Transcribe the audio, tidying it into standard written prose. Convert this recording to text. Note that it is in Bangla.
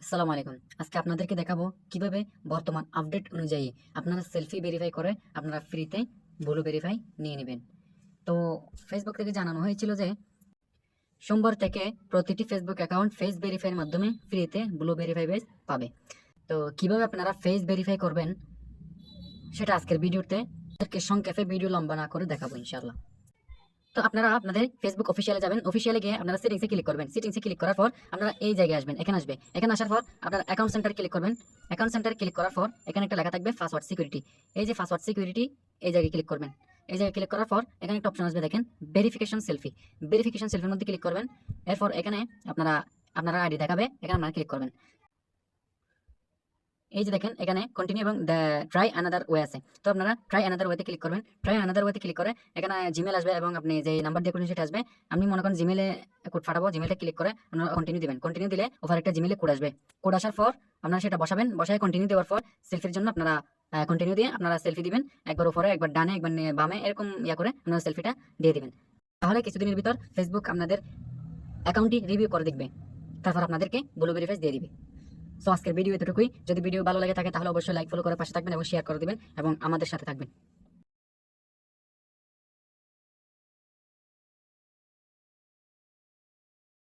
আসসালামু আলাইকুম। আজকে আপনাদেরকে দেখাবো কিভাবে বর্তমান আপডেট অনুযায়ী আপনারা সেলফি ভেরিফাই করে আপনারা ফ্রিতে ব্লু ভেরিফাই নিয়ে নেবেন। তো ফেসবুক থেকে জানানো হয়েছিল যে সোমবার থেকে প্রতিটি ফেসবুক অ্যাকাউন্ট ফেস ভেরিফাইয়ের মাধ্যমে ফ্রিতে ব্লু ভেরিফাই বেস পাবে। তো কিভাবে আপনারা ফেস ভেরিফাই করবেন সেটা আজকের ভিডিওতে সংক্ষেপে ভিডিও লম্বা না করে দেখাবো ইনশাআল্লাহ। তো আপনারা আপনাদের ফেসবুক অফিসিয়ালে যাবেন। অফিসিয়ালে গিয়ে আপনারা সেটিংসে ক্লিক করবেন। সেটিংসে ক্লিক করার পর আপনারা এই জায়গায় আসবেন, এখানে আসবে। এখানে আসার পর আপনারা অ্যাকাউন্ট সেন্টার ক্লিক করবেন। অ্যাকাউন্ট সেন্টারে ক্লিক করার পর এখানে একটা লেখা থাকবে পাসওয়ার্ড সিকিউরিটি। এই যে পাসওয়ার্ড সিকিউরিটি, এই জায়গায় ক্লিক করবেন। এই জায়গায় ক্লিক করার পর এখানে একটা অপশন আসবে, দেখেন ভেরিফিকেশন সেলফি। ভেরিফিকেশন সেলফির মধ্যে ক্লিক করবেন। এরপর এখানে আপনারা আইডি দেখাবে, এখানে আপনারা ক্লিক করবেন। এই যে দেখেন এখানে কন্টিনিউ এবং ট্রাই আনাদার ওয়ে আছে। তো আপনারা ট্রাই আনাদার ওয়েতে ক্লিক করবেন। ট্রাই আনাদার ওয়েতে ক্লিক করে এখানে জিমেল আসবে এবং আপনি যে নাম্বার দিয়ে করবেন সেটা আসবে। আপনি মনে করেন জিমেলে কোড পাঠাবো, জিমেলটা ক্লিক করে আপনারা কন্টিনিউ দিবেন। কন্টিনিউ দিলে ওভার একটা জিমেলে কোড আসবে। কোড আসার পর আপনারা সেটা বসাবেন। বসায় কন্টিনিউ দেওয়ার পর সেলফির জন্য আপনারা কন্টিনিউ দিয়ে আপনারা সেলফি দিবেন। একবার উপরে, একবার ডানে, একবার বামে, এরকম করে আপনারা সেলফিটা দিয়ে দিবেন। তাহলে কিছুদিনের ভিতর ফেসবুক আপনাদের অ্যাকাউন্টটি রিভিউ করে দেখবে, তারপর আপনাদেরকে ব্লু ভেরিফাই দিয়ে দিবে। সো আজকের ভিডিও এতটুকুই। যদি ভিডিও ভালো লাগে থাকে তাহলে অবশ্যই লাইক, ফলো করে পাশে থাকবেন এবং শেয়ার করে দিবেন এবং আমাদের সাথে থাকবেন।